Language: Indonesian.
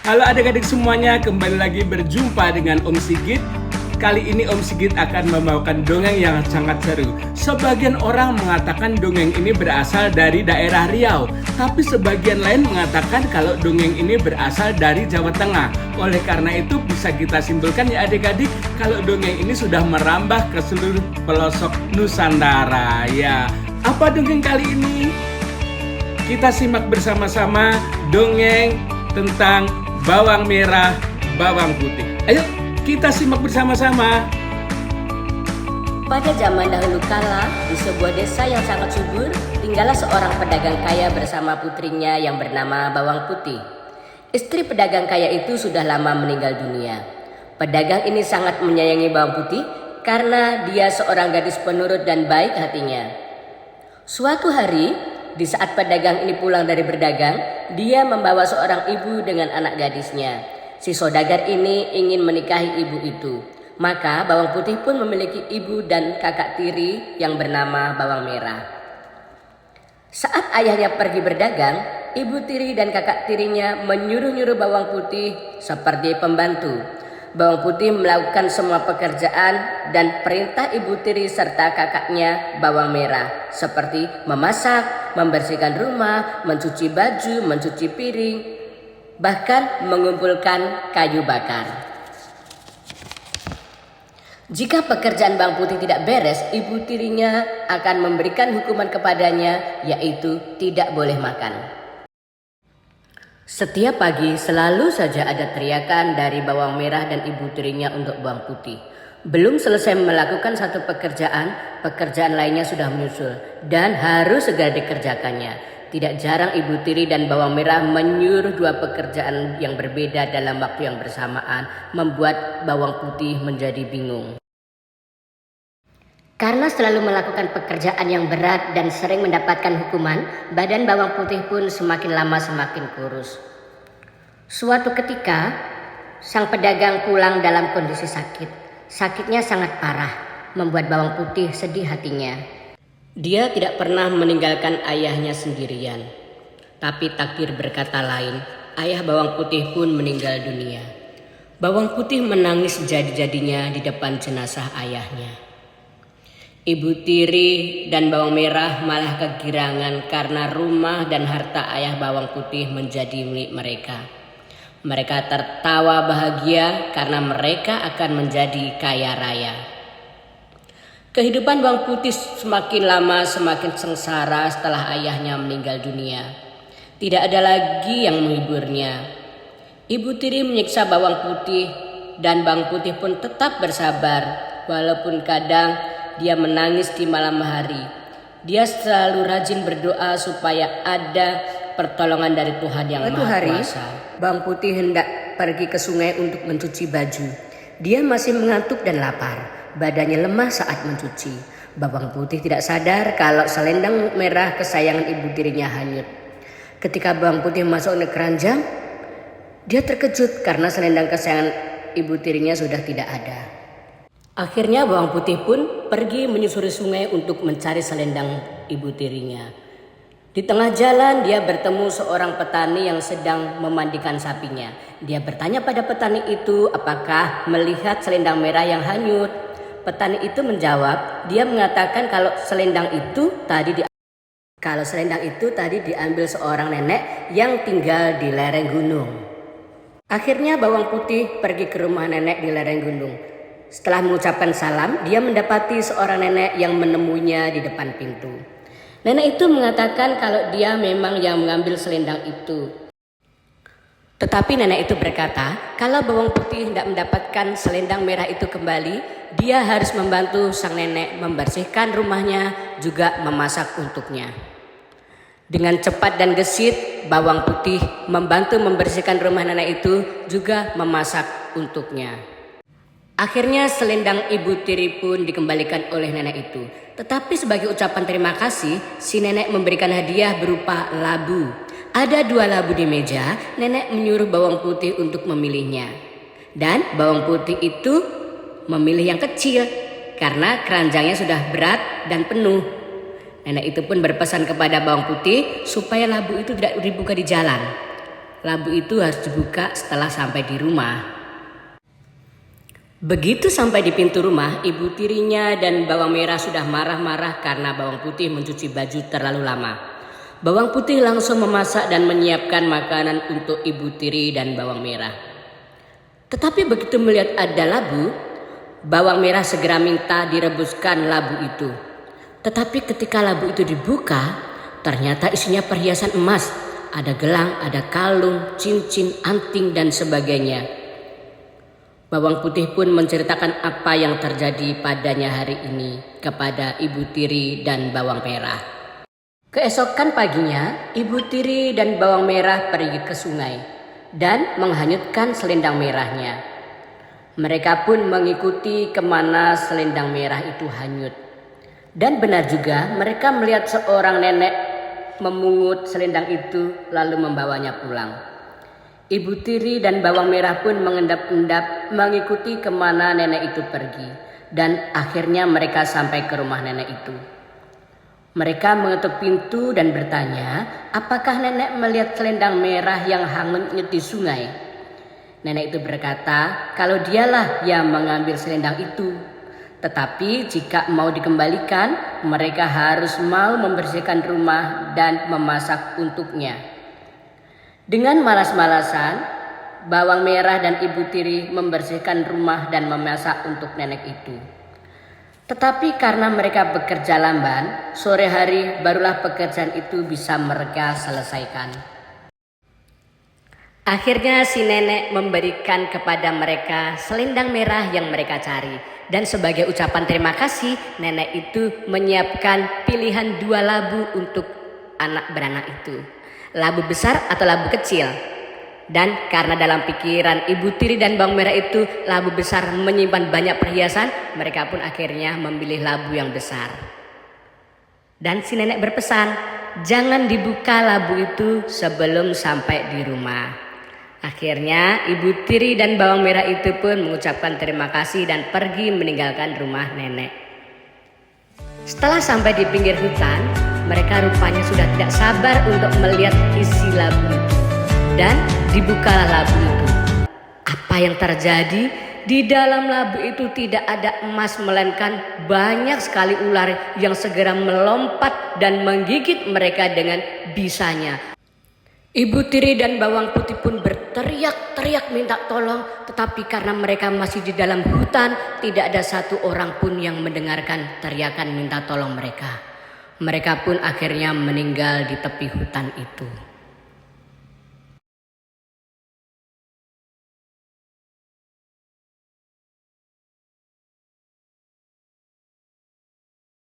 Halo adik-adik semuanya, kembali lagi berjumpa dengan Om Sigit. Kali ini Om Sigit akan membawakan dongeng yang sangat seru. Sebagian orang mengatakan dongeng ini berasal dari daerah Riau, tapi sebagian lain mengatakan kalau dongeng ini berasal dari Jawa Tengah. Oleh karena itu bisa kita simpulkan ya adik-adik, kalau dongeng ini sudah merambah ke seluruh pelosok Nusantara. Ya, apa dongeng kali ini? Kita simak bersama-sama dongeng tentang bawang merah, bawang putih. Ayo kita simak bersama-sama. Pada zaman dahulu kala, di sebuah desa yang sangat subur, tinggallah seorang pedagang kaya bersama putrinya yang bernama Bawang Putih. Istri pedagang kaya itu sudah lama meninggal dunia. Pedagang ini sangat menyayangi Bawang Putih karena dia seorang gadis penurut dan baik hatinya. Suatu hari, di saat pedagang ini pulang dari berdagang, dia membawa seorang ibu dengan anak gadisnya. Si saudagar ini ingin menikahi ibu itu. Maka Bawang Putih pun memiliki ibu dan kakak tiri yang bernama Bawang Merah. Saat ayahnya pergi berdagang, ibu tiri dan kakak tirinya menyuruh-nyuruh Bawang Putih seperti pembantu. Bawang Putih melakukan semua pekerjaan dan perintah ibu tiri serta kakaknya Bawang Merah, seperti memasak, membersihkan rumah, mencuci baju, mencuci piring, bahkan mengumpulkan kayu bakar. Jika pekerjaan Bawang Putih tidak beres, ibu tirinya akan memberikan hukuman kepadanya, yaitu tidak boleh makan. Setiap pagi selalu saja ada teriakan dari Bawang Merah dan ibu tirinya untuk Bawang Putih. Belum selesai melakukan satu pekerjaan lainnya sudah menyusul dan harus segera dikerjakannya. Tidak jarang ibu tiri dan Bawang Merah menyuruh dua pekerjaan yang berbeda dalam waktu yang bersamaan, membuat Bawang Putih menjadi bingung. Karena selalu melakukan pekerjaan yang berat dan sering mendapatkan hukuman, badan Bawang Putih pun semakin lama semakin kurus. Suatu ketika, sang pedagang pulang dalam kondisi sakit. Sakitnya sangat parah, membuat Bawang Putih sedih hatinya. Dia tidak pernah meninggalkan ayahnya sendirian. Tapi takdir berkata lain, ayah Bawang Putih pun meninggal dunia. Bawang Putih menangis jadi-jadinya di depan jenazah ayahnya. Ibu tiri dan Bawang Merah malah kegirangan karena rumah dan harta ayah Bawang Putih menjadi milik mereka. Mereka tertawa bahagia karena mereka akan menjadi kaya raya. Kehidupan Bawang Putih semakin lama semakin sengsara setelah ayahnya meninggal dunia. Tidak ada lagi yang menghiburnya. Ibu tiri menyiksa Bawang Putih dan Bawang Putih pun tetap bersabar walaupun kadang dia menangis di malam hari. Dia selalu rajin berdoa supaya ada pertolongan dari Tuhan yang Maha Kuasa. Bawang Putih hendak pergi ke sungai untuk mencuci baju. Dia masih mengantuk dan lapar. Badannya lemah saat mencuci. Bawang Putih tidak sadar kalau selendang merah kesayangan ibu tirinya hanyut. Ketika Bawang Putih masuk ke keranjang, dia terkejut karena selendang kesayangan ibu tirinya sudah tidak ada. Akhirnya Bawang Putih pun pergi menyusuri sungai untuk mencari selendang ibu tirinya. Di tengah jalan dia bertemu seorang petani yang sedang memandikan sapinya. Dia bertanya pada petani itu apakah melihat selendang merah yang hanyut. Petani itu menjawab, dia mengatakan kalau selendang itu tadi diambil seorang nenek yang tinggal di lereng gunung. Akhirnya Bawang Putih pergi ke rumah nenek di lereng gunung. Setelah mengucapkan salam, dia mendapati seorang nenek yang menemuinya di depan pintu. Nenek itu mengatakan kalau dia memang yang mengambil selendang itu. Tetapi nenek itu berkata, kalau Bawang Putih tidak mendapatkan selendang merah itu kembali, dia harus membantu sang nenek membersihkan rumahnya, juga memasak untuknya. Dengan cepat dan gesit, Bawang Putih membantu membersihkan rumah nenek itu, juga memasak untuknya. Akhirnya selendang ibu tiri pun dikembalikan oleh nenek itu. Tetapi sebagai ucapan terima kasih, si nenek memberikan hadiah berupa labu. Ada 2 labu di meja, nenek menyuruh Bawang Putih untuk memilihnya. Dan Bawang Putih itu memilih yang kecil karena keranjangnya sudah berat dan penuh. Nenek itu pun berpesan kepada Bawang Putih supaya labu itu tidak dibuka di jalan. Labu itu harus dibuka setelah sampai di rumah. Begitu sampai di pintu rumah, ibu tirinya dan bawang merah sudah marah-marah karena bawang putih mencuci baju terlalu lama. Bawang putih langsung memasak dan menyiapkan makanan untuk ibu tiri dan bawang merah. Tetapi begitu melihat ada labu, bawang merah segera minta direbuskan labu itu. Tetapi ketika labu itu dibuka, ternyata isinya perhiasan emas. Ada gelang, ada kalung, cincin, anting, dan sebagainya. Bawang putih pun menceritakan apa yang terjadi padanya hari ini kepada ibu tiri dan bawang merah. Keesokan paginya, ibu tiri dan bawang merah pergi ke sungai dan menghanyutkan selendang merahnya. Mereka pun mengikuti kemana selendang merah itu hanyut. Dan benar juga mereka melihat seorang nenek memungut selendang itu lalu membawanya pulang. Ibu tiri dan bawang merah pun mengendap-endap mengikuti kemana nenek itu pergi. Dan akhirnya mereka sampai ke rumah nenek itu. Mereka mengetuk pintu dan bertanya, apakah nenek melihat selendang merah yang hanyut di sungai? Nenek itu berkata, kalau dialah yang mengambil selendang itu. Tetapi jika mau dikembalikan, mereka harus mau membersihkan rumah dan memasak untuknya. Dengan malas-malasan, bawang merah dan ibu tiri membersihkan rumah dan memasak untuk nenek itu. Tetapi karena mereka bekerja lamban, sore hari barulah pekerjaan itu bisa mereka selesaikan. Akhirnya si nenek memberikan kepada mereka selendang merah yang mereka cari. Dan sebagai ucapan terima kasih, nenek itu menyiapkan pilihan 2 labu untuk anak beranak itu. Labu besar atau labu kecil. Dan karena dalam pikiran ibu tiri dan bawang merah itu labu besar menyimpan banyak perhiasan, mereka pun akhirnya memilih labu yang besar. Dan si nenek berpesan, jangan dibuka labu itu sebelum sampai di rumah. Akhirnya ibu tiri dan bawang merah itu pun mengucapkan terima kasih dan pergi meninggalkan rumah nenek. Setelah sampai di pinggir hutan, mereka rupanya sudah tidak sabar untuk melihat isi labu itu. Dan dibukalah labu itu. Apa yang terjadi? Di dalam labu itu tidak ada emas, melainkan banyak sekali ular yang segera melompat dan menggigit mereka dengan bisanya. Ibu tiri dan bawang putih pun berteriak-teriak minta tolong, tetapi karena mereka masih di dalam hutan, tidak ada satu orang pun yang mendengarkan teriakan minta tolong mereka. Mereka pun akhirnya meninggal di tepi hutan itu.